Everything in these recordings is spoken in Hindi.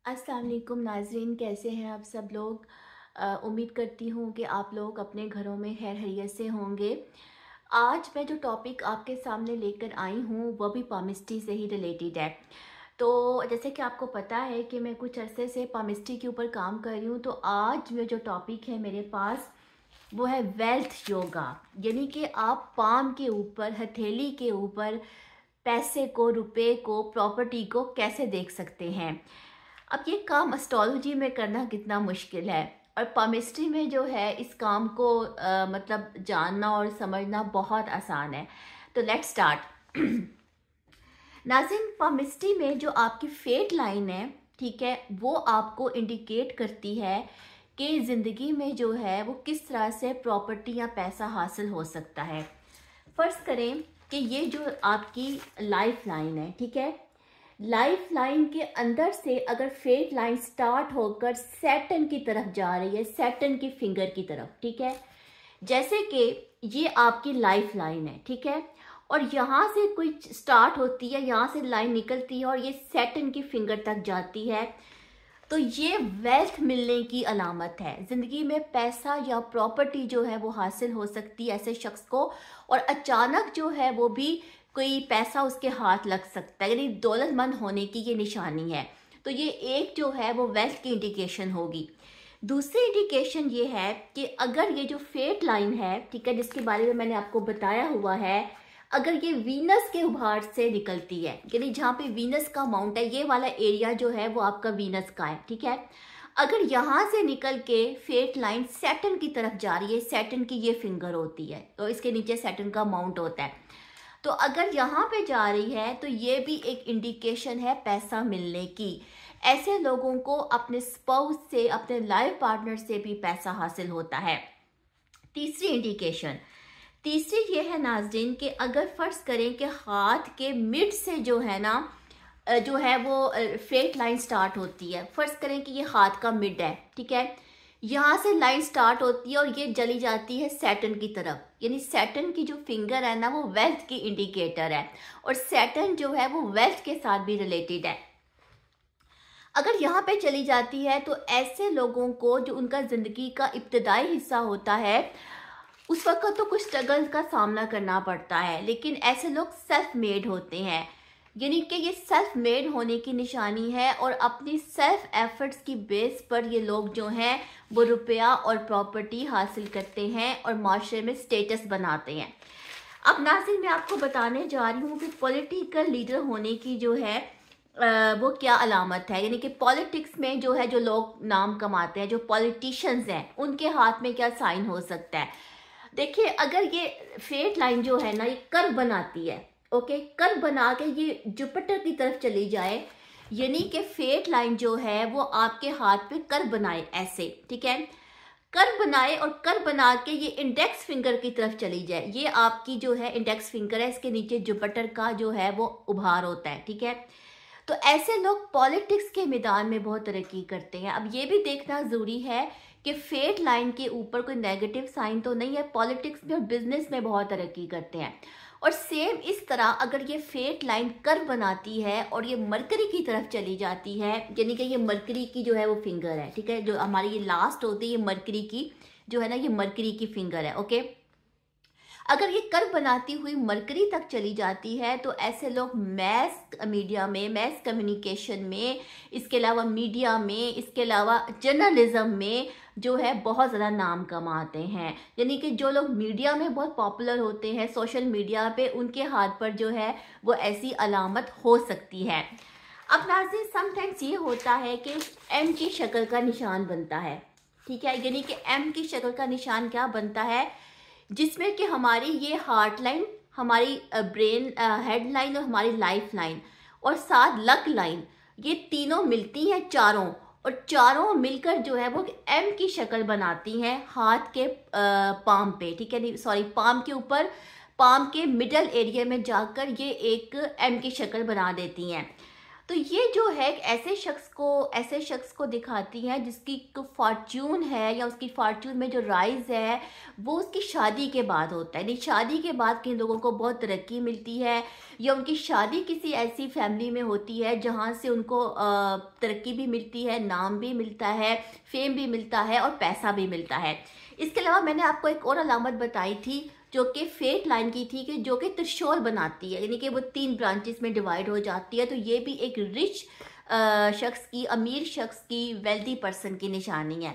अस्सलाम वालेकुम नाज़रीन, कैसे हैं आप सब लोग। उम्मीद करती हूँ कि आप लोग अपने घरों में खैर खैरियत से होंगे। आज मैं जो टॉपिक आपके सामने लेकर आई हूँ वो भी पामिस्ट्री से ही रिलेटेड है। तो जैसे कि आपको पता है कि मैं कुछ अरसे से पामिस्ट्री के ऊपर काम कर रही हूँ, तो आज में जो टॉपिक है मेरे पास वो है वेल्थ योगा। यानी कि आप पाम के ऊपर, हथेली के ऊपर पैसे को, रुपए को, प्रॉपर्टी को कैसे देख सकते हैं। अब ये काम एस्ट्रोलॉजी में करना कितना मुश्किल है, और पामिस्ट्री में जो है इस काम को मतलब जानना और समझना बहुत आसान है। तो लेट्स स्टार्ट। नाज़रीन, पामिस्ट्री में जो आपकी फेट लाइन है, ठीक है, वो आपको इंडिकेट करती है कि ज़िंदगी में जो है वो किस तरह से प्रॉपर्टी या पैसा हासिल हो सकता है। फर्ज करें कि ये जो आपकी लाइफ लाइन है, ठीक है, लाइफ लाइन के अंदर से अगर फेट लाइन स्टार्ट होकर सैटर्न की तरफ जा रही है, सैटर्न की फिंगर की तरफ, ठीक है, जैसे कि ये आपकी लाइफ लाइन है, ठीक है, और यहाँ से कोई स्टार्ट होती है, यहाँ से लाइन निकलती है और ये सैटर्न की फिंगर तक जाती है, तो ये वेल्थ मिलने की अलामत है। ज़िंदगी में पैसा या प्रॉपर्टी जो है वो हासिल हो सकती है ऐसे शख्स को, और अचानक जो है वो भी कोई पैसा उसके हाथ लग सकता है, यानी दौलतमंद होने की ये निशानी है। तो ये एक जो है वो वेल्थ की इंडिकेशन होगी। दूसरी इंडिकेशन ये है कि अगर ये जो फेट लाइन है, ठीक है, जिसके बारे में मैंने आपको बताया हुआ है, अगर ये वीनस के उभार से निकलती है, यानी जहाँ पे वीनस का माउंट है, ये वाला एरिया जो है वो आपका वीनस का है, ठीक है, अगर यहाँ से निकल के फेट लाइन सैटर्न की तरफ जा रही है, सैटर्न की ये फिंगर होती है, तो इसके नीचे सैटर्न का माउंट होता है, तो अगर यहाँ पे जा रही है तो ये भी एक इंडिकेशन है पैसा मिलने की। ऐसे लोगों को अपने स्पाउस से, अपने लाइफ पार्टनर से भी पैसा हासिल होता है। तीसरी इंडिकेशन, तीसरी ये है नाज़रीन कि अगर फर्ज करें कि हाथ के मिड से जो है ना, जो है वो फेट लाइन स्टार्ट होती है, फर्ज करें कि ये हाथ का मिड है, ठीक है, यहाँ से लाइन स्टार्ट होती है और ये चली जाती है सैटर्न की तरफ, यानी सैटर्न की जो फिंगर है ना वो वेल्थ की इंडिकेटर है, और सैटर्न जो है वो वेल्थ के साथ भी रिलेटेड है। अगर यहाँ पे चली जाती है तो ऐसे लोगों को, जो उनका ज़िंदगी का इब्तदाई हिस्सा होता है, उस वक्त तो कुछ स्ट्रगल का सामना करना पड़ता है, लेकिन ऐसे लोग सेल्फ मेड होते हैं, यानी कि ये सेल्फ मेड होने की निशानी है, और अपनी सेल्फ एफर्ट्स की बेस पर ये लोग जो हैं वो रुपया और प्रॉपर्टी हासिल करते हैं और माशरे में स्टेटस बनाते हैं। अब नाज़रीन, मैं आपको बताने जा रही हूँ कि पॉलिटिकल लीडर होने की जो है वो क्या अलामत है, यानी कि पॉलिटिक्स में जो है, जो लोग नाम कमाते हैं, जो पॉलिटिशियंस हैं, उनके हाथ में क्या साइन हो सकता है। देखिए, अगर ये फेट लाइन जो है ना ये कर्व बनाती है, ओके, कर्व बना के ये जुपिटर की तरफ चली जाए, यानी कि फेट लाइन जो है वो आपके हाथ पे कर्व बनाए ऐसे, ठीक है, कर्व बनाए और कर्व बना के ये इंडेक्स फिंगर की तरफ चली जाए, ये आपकी जो है इंडेक्स फिंगर है, इसके नीचे जुपिटर का जो है वो उभार होता है, ठीक है। तो ऐसे लोग पॉलिटिक्स के मैदान में बहुत तरक्की करते हैं। अब ये भी देखना ज़रूरी है कि फेट लाइन के ऊपर कोई नेगेटिव साइन तो नहीं है, पॉलिटिक्स में और बिजनेस में बहुत तरक्की करते हैं। और सेम इस तरह अगर ये फेट लाइन कर्व बनाती है और ये मरकरी की तरफ चली जाती है, यानी कि ये मरकरी की जो है वो फिंगर है, ठीक है, जो हमारी ये लास्ट होती है, ये मरकरी की जो है ना, ये मरकरी की फिंगर है, ओके। अगर ये कर्व बनाती हुई मरकरी तक चली जाती है तो ऐसे लोग मैस मीडिया में, मैस कम्युनिकेशन में, इसके अलावा मीडिया में, इसके अलावा जर्नलिज्म में जो है बहुत ज़्यादा नाम कमाते हैं। यानी कि जो लोग मीडिया में बहुत पॉपुलर होते हैं, सोशल मीडिया पे, उनके हाथ पर जो है वो ऐसी अलामत हो सकती है। अब नाज़रीन, समटाइम्स ये होता है कि एम की शक्ल का निशान बनता है, ठीक है, यानी कि एम की शक्ल का निशान क्या बनता है, जिसमें कि हमारी ये हार्ट लाइन, हमारी ब्रेन हेड लाइन और हमारी लाइफ लाइन और साथ लक लाइन, ये तीनों मिलती हैं चारों, और चारों मिलकर जो है वो एम की शक्ल बनाती हैं हाथ के पाम पे, ठीक है, नहीं सॉरी, पाम के ऊपर, पाम के मिडल एरिया में जाकर ये एक एम की शक्ल बना देती हैं। तो ये जो है एक ऐसे शख्स को दिखाती हैं जिसकी फॉर्च्यून है, या उसकी फॉर्च्यून में जो राइज है वो उसकी शादी के बाद होता है। नहीं, शादी के बाद किन लोगों को बहुत तरक्की मिलती है, या उनकी शादी किसी ऐसी फैमिली में होती है जहाँ से उनको तरक्की भी मिलती है, नाम भी मिलता है, फेम भी मिलता है और पैसा भी मिलता है। इसके अलावा मैंने आपको एक और अलामत बताई थी जो कि फेट लाइन की थी, कि जो कि त्रिशूल बनाती है, यानी कि वो 3 ब्रांचेस में डिवाइड हो जाती है। तो ये भी एक रिच शख्स की, अमीर शख्स की, वेल्दी पर्सन की निशानी है।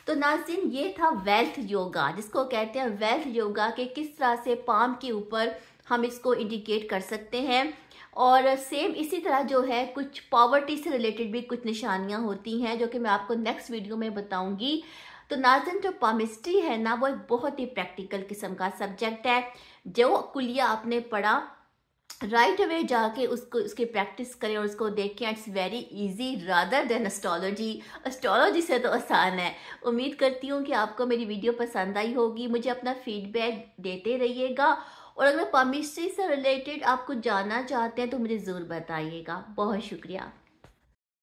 तो नाज़रीन, ये था वेल्थ योगा, जिसको कहते हैं वेल्थ योगा, के किस तरह से पाम के ऊपर हम इसको इंडिकेट कर सकते हैं। और सेम इसी तरह जो है कुछ पॉवर्टी से रिलेटेड भी कुछ निशानियां होती हैं, जो कि मैं आपको नेक्स्ट वीडियो में बताऊंगी। तो नाज़रीन, जो पामिस्ट्री है ना, वो एक बहुत ही प्रैक्टिकल किस्म का सब्जेक्ट है। जो कुलिया आपने पढ़ा, राइट अवे जाके उसको उसकी प्रैक्टिस करें और उसको देखें। It's very easy rather than astrology. Astrology से तो आसान है। उम्मीद करती हूँ कि आपको मेरी वीडियो पसंद आई होगी। मुझे अपना फीडबैक देते रहिएगा, और अगर पामिस्ट्री से रिलेटेड आप कुछ जानना चाहते हैं तो मुझे ज़रूर बताइएगा। बहुत शुक्रिया।